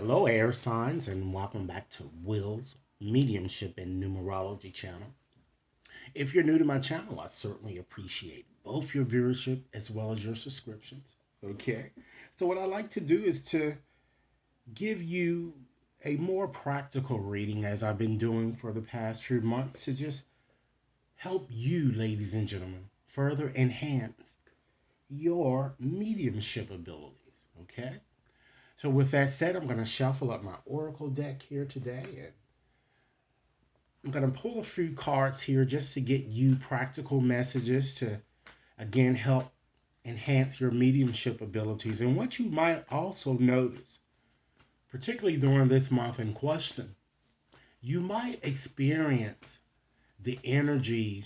Hello, air signs, and welcome back to Will's Mediumship and Numerology channel. If you're new to my channel, I certainly appreciate both your viewership as well as your subscriptions. Okay, so what I like to do is to give you a more practical reading, as I've been doing for the past few months, to just help you, ladies and gentlemen, further enhance your mediumship abilities. Okay, so with that said, I'm going to shuffle up my oracle deck here today, and I'm going to pull a few cards here just to get you practical messages to, again, help enhance your mediumship abilities. And what you might also notice, particularly during this month in question, you might experience the energies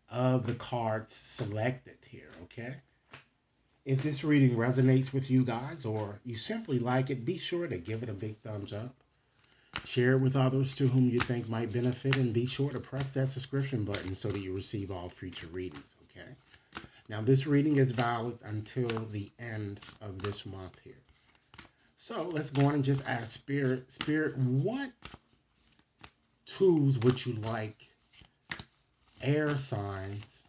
of the cards selected here, okay? If this reading resonates with you guys or you simply like it, be sure to give it a big thumbs up. Share it with others to whom you think might benefit, and be sure to press that subscription button so that you receive all future readings, okay? Now, this reading is valid until the end of this month here. So let's go on and just ask Spirit, what tools would you like air signs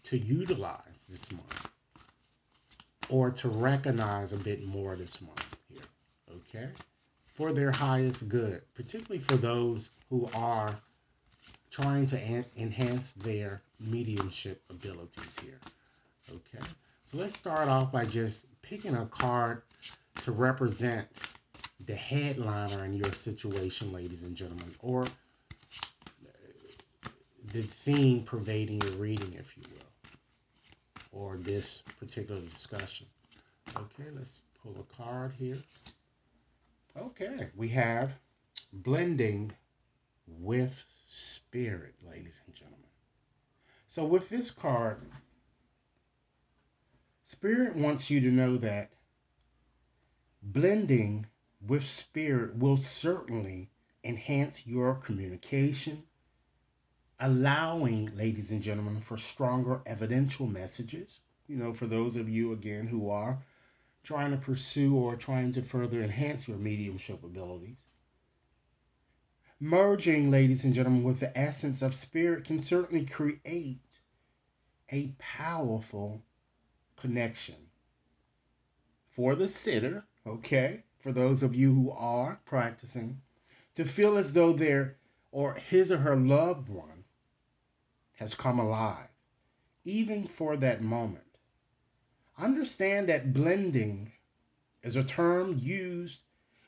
to utilize this month or to recognize a bit more this month here, okay? For their highest good, particularly for those who are trying to enhance their mediumship abilities here. Okay, so let's start off by just picking a card to represent the headliner in your situation, ladies and gentlemen, or the theme pervading your reading, if you will, or this particular discussion. Okay, let's pull a card here. Okay, we have blending with spirit, ladies and gentlemen. So with this card, Spirit wants you to know that blending with spirit will certainly enhance your communication, allowing, ladies and gentlemen, for stronger evidential messages. For those of you, again, who are trying to pursue or trying to further enhance your mediumship abilities. Merging, ladies and gentlemen, with the essence of spirit can certainly create a powerful connection for the sitter, okay, for those of you who are practicing, to feel as though their or his or her loved one has come alive, even for that moment. Understand that blending is a term used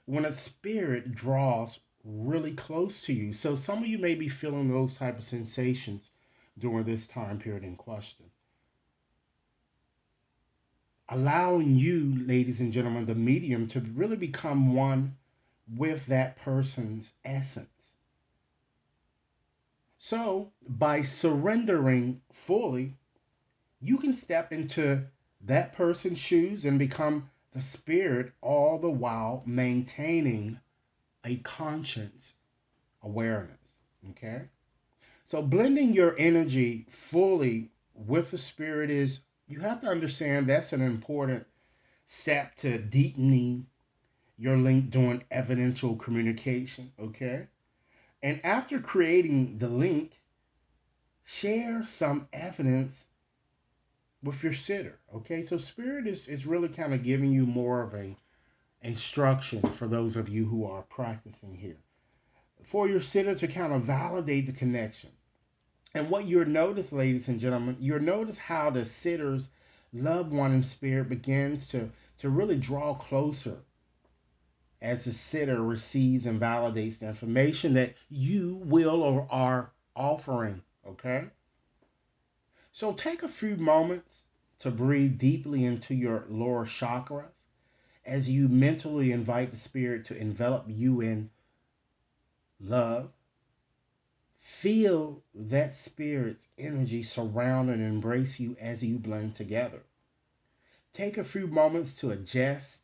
when a spirit draws really close to you. So some of you may be feeling those type of sensations during this time period in question. Allowing you, ladies and gentlemen, the medium, to really become one with that person's essence. So, by surrendering fully, you can step into that person's shoes and become the spirit, all the while maintaining a conscious awareness. Okay? So, blending your energy fully with the spirit is, you have to understand that's an important step to deepening your link during evidential communication, okay? And after creating the link, share some evidence with your sitter, okay? So spirit is really kind of giving you more of a instruction for those of you who are practicing here. For your sitter to kind of validate the connection. And what you'll notice, ladies and gentlemen, you'll notice how the sitter's loved one in spirit begins to really draw closer as the sitter receives and validates the information that you will or are offering, okay? So take a few moments to breathe deeply into your lower chakras as you mentally invite the spirit to envelop you in love. Feel that spirit's energy surround and embrace you as you blend together. Take a few moments to adjust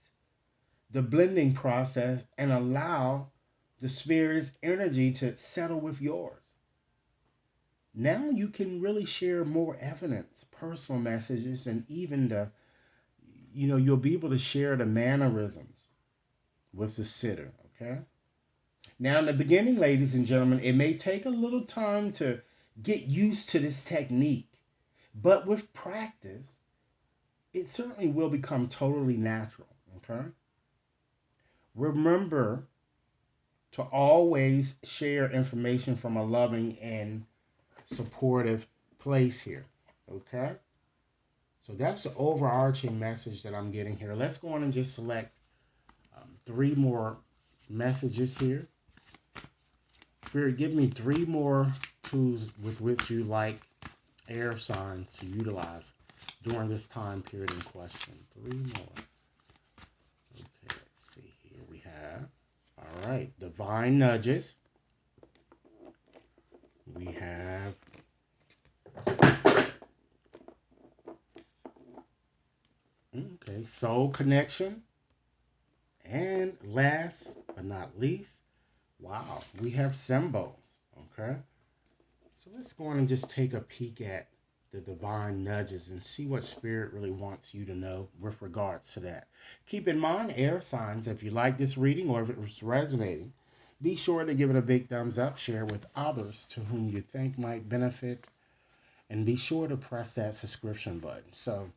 the blending process and allow the spirit's energy to settle with yours. Now you can really share more evidence, personal messages, and even you'll be able to share the mannerisms with the sitter, okay? Now, in the beginning, ladies and gentlemen, it may take a little time to get used to this technique, but with practice, it certainly will become totally natural, okay? Remember to always share information from a loving and supportive place here, okay? So that's the overarching message that I'm getting here. Let's go on and just select three more messages here. Spirit, give me three more tools with which you like air signs to utilize during this time period in question. Three more. Okay, let's see here. We have, all right, divine nudges. We have okay, soul connection. And last but not least, wow, we have symbols. Okay. So let's go on and just take a peek at the divine nudges and see what Spirit really wants you to know with regards to that. Keep in mind, air signs, if you like this reading or if it was resonating, be sure to give it a big thumbs up, share with others to whom you think might benefit, and be sure to press that subscription button. So,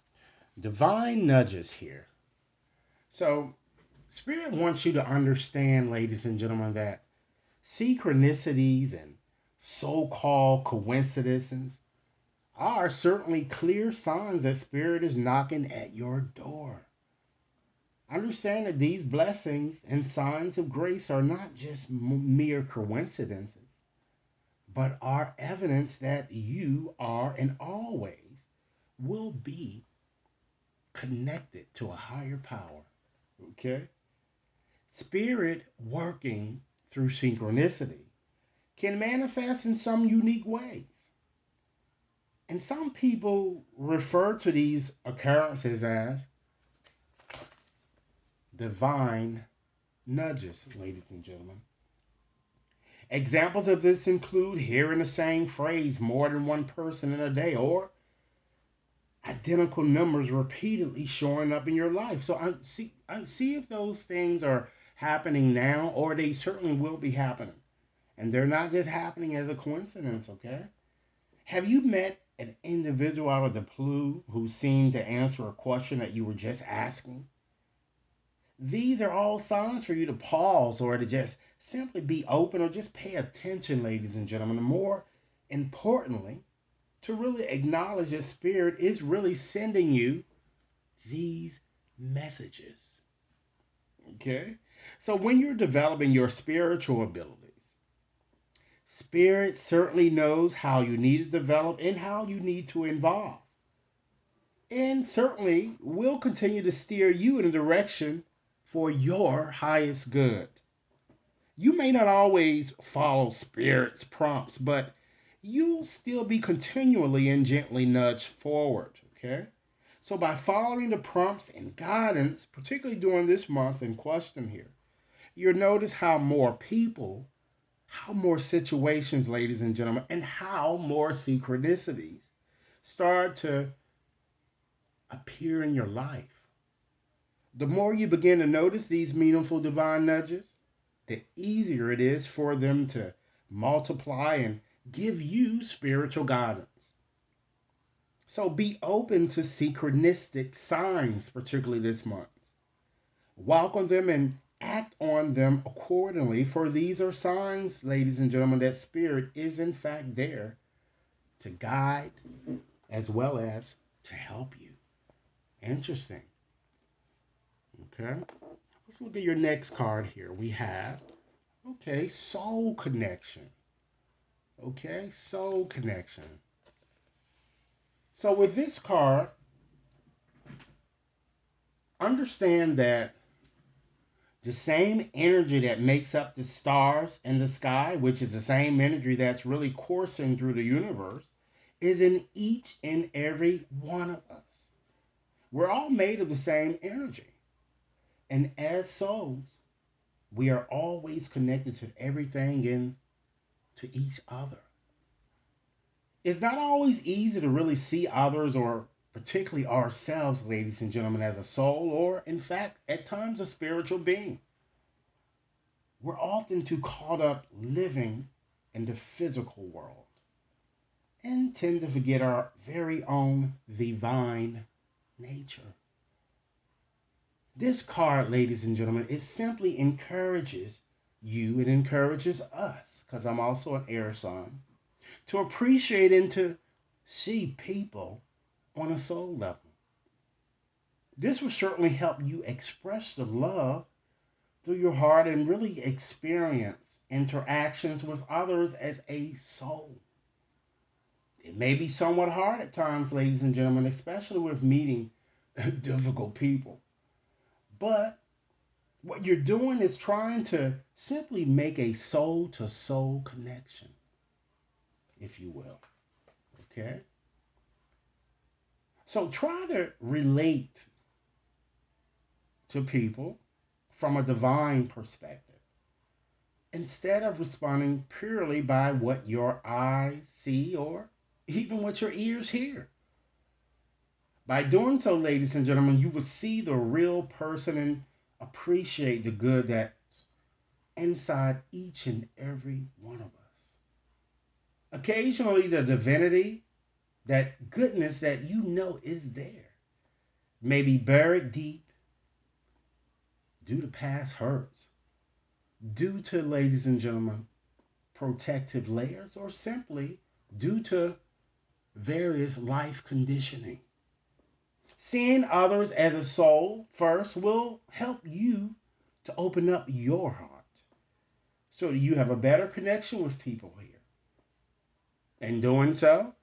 divine nudges here. So, Spirit wants you to understand, ladies and gentlemen, that synchronicities and so-called coincidences are certainly clear signs that Spirit is knocking at your door. Understand that these blessings and signs of grace are not just mere coincidences, but are evidence that you are and always will be connected to a higher power. Okay? Spirit working through synchronicity can manifest in some unique ways. And some people refer to these occurrences as divine nudges, ladies and gentlemen. Examples of this include hearing the same phrase more than one person in a day, or identical numbers repeatedly showing up in your life. So see if those things are happening now, or they certainly will be happening. And they're not just happening as a coincidence, okay? Have you met an individual out of the blue who seemed to answer a question that you were just asking? These are all signs for you to pause or to just simply be open or just pay attention, ladies and gentlemen. And more importantly, to really acknowledge that Spirit is really sending you these messages. Okay? So when you're developing your spiritual abilities, Spirit certainly knows how you need to develop and how you need to evolve. And certainly will continue to steer you in a direction for your highest good. You may not always follow Spirit's prompts, but you'll still be continually and gently nudged forward, okay? So by following the prompts and guidance, particularly during this month in question here, you'll notice how more people, how more situations, ladies and gentlemen, and how more synchronicities start to appear in your life. The more you begin to notice these meaningful divine nudges, the easier it is for them to multiply and give you spiritual guidance. So be open to synchronistic signs, particularly this month. Welcome them and act on them accordingly, for these are signs, ladies and gentlemen, that Spirit is in fact there to guide as well as to help you. Interesting. Okay. Let's look at your next card here. We have, okay, soul connection. Okay, soul connection. So with this card, understand that the same energy that makes up the stars in the sky, which is the same energy that's really coursing through the universe, is in each and every one of us. We're all made of the same energy. And as souls, we are always connected to everything and to each other. It's not always easy to really see others or particularly ourselves, ladies and gentlemen, as a soul or, in fact, at times a spiritual being. we're often too caught up living in the physical world and tend to forget our very own divine nature. This card, ladies and gentlemen, it simply encourages you, it encourages us, because I'm also an air sign, to appreciate and to see people on a soul level. This will certainly help you express the love through your heart and really experience interactions with others as a soul. It may be somewhat hard at times, ladies and gentlemen, especially with meeting difficult people. But what you're doing is trying to simply make a soul to soul connection, if you will. Okay? So try to relate to people from a divine perspective instead of responding purely by what your eyes see or even what your ears hear. By doing so, ladies and gentlemen, you will see the real person and appreciate the good that's inside each and every one of us. Occasionally, the divinity, that goodness that you know is there, may be buried deep due to past hurts, due to, ladies and gentlemen, protective layers, or simply due to various life conditioning. Seeing others as a soul first will help you to open up your heart so that you have a better connection with people here. In doing so,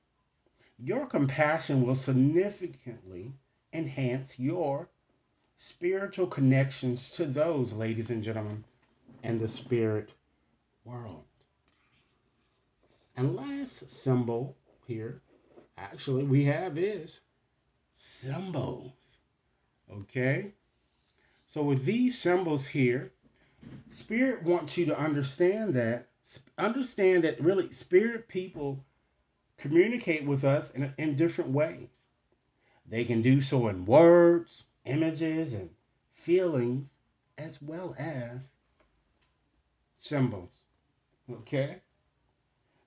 your compassion will significantly enhance your spiritual connections to those, ladies and gentlemen, in the spirit world. And last symbol here, actually, we have is symbols. Okay? So with these symbols here, Spirit wants you to understand that really spirit people communicate with us in different ways. They can do so in words, images, and feelings, as well as symbols. Okay?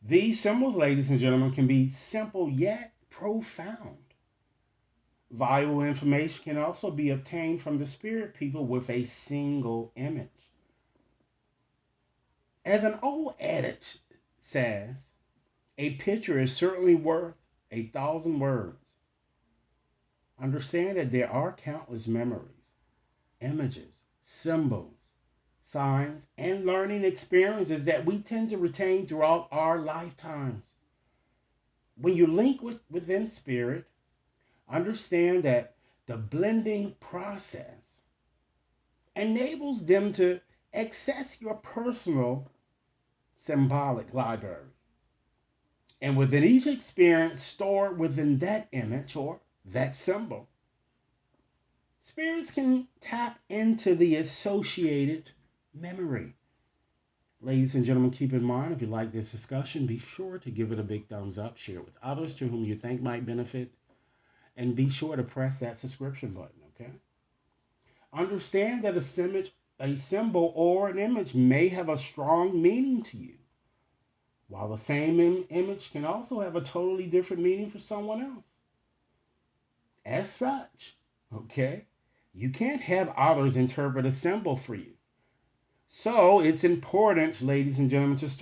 These symbols, ladies and gentlemen, can be simple yet profound. Valuable information can also be obtained from the spirit people with a single image. As an old adage says, a picture is certainly worth 1,000 words. Understand that there are countless memories, images, symbols, signs, and learning experiences that we tend to retain throughout our lifetimes. When you link within spirit, understand that the blending process enables them to access your personal symbolic library. And within each experience stored within that image or that symbol, spirits can tap into the associated memory. Ladies and gentlemen, keep in mind if you like this discussion, be sure to give it a big thumbs up, share it with others to whom you think might benefit, and be sure to press that subscription button, okay? Understand that a symbol or an image may have a strong meaning to you, while the same image can also have a totally different meaning for someone else. As such, okay, you can't have others interpret a symbol for you. So it's important, ladies and gentlemen, to start